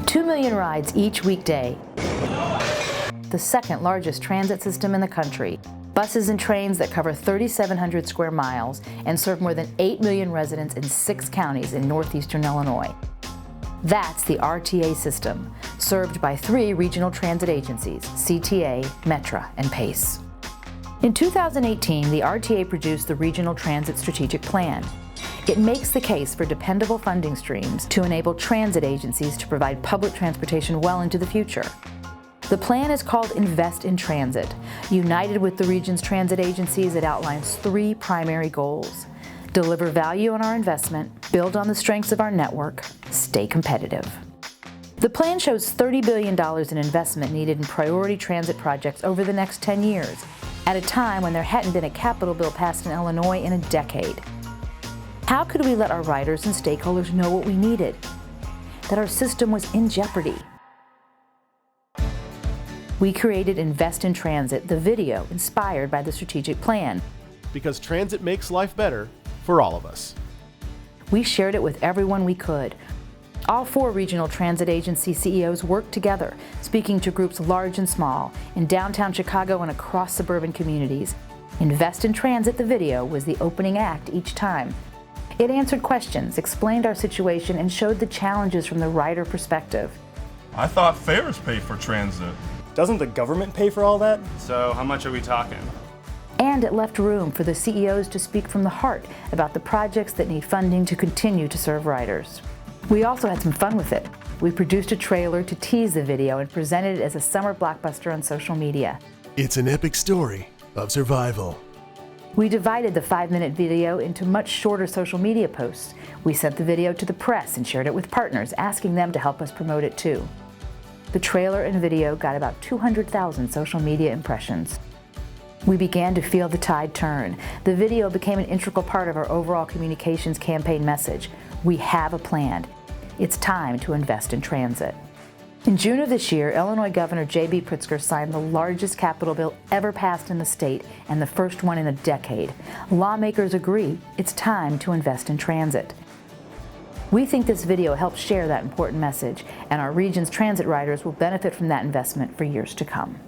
2 million rides each weekday. The second largest transit system in the country. Buses and trains that cover 3,700 square miles and serve more than 8 million residents in 6 counties in northeastern Illinois. That's the RTA system, served by 3 regional transit agencies, CTA, Metra, and PACE. In 2018, the RTA produced the Regional Transit Strategic Plan. It makes the case for dependable funding streams to enable transit agencies to provide public transportation well into the future. The plan is called Invest in Transit. United with the region's transit agencies, it outlines 3 primary goals: deliver value on our investment, build on the strengths of our network, stay competitive. The plan shows $30 billion in investment needed in priority transit projects over the next 10 years, at a time when there hadn't been a capital bill passed in Illinois in a decade. How could we let our riders and stakeholders know what we needed? That our system was in jeopardy. We created Invest in Transit, the video inspired by the strategic plan. Because transit makes life better for all of us. We shared it with everyone we could. All 4 regional transit agency CEOs worked together, speaking to groups large and small, in downtown Chicago and across suburban communities. Invest in Transit, the video, was the opening act each time. It answered questions, explained our situation, and showed the challenges from the rider perspective. I thought fares pay for transit. Doesn't the government pay for all that? So how much are we talking? And it left room for the CEOs to speak from the heart about the projects that need funding to continue to serve riders. We also had some fun with it. We produced a trailer to tease the video and presented it as a summer blockbuster on social media. It's an epic story of survival. We divided the 5-minute video into much shorter social media posts. We sent the video to the press and shared it with partners, asking them to help us promote it too. The trailer and video got about 200,000 social media impressions. We began to feel the tide turn. The video became an integral part of our overall communications campaign message. We have a plan. It's time to invest in transit. In June of this year, Illinois Governor J.B. Pritzker signed the largest capital bill ever passed in the state and the first one in a decade. Lawmakers agree it's time to invest in transit. We think this video helps share that important message, and our region's transit riders will benefit from that investment for years to come.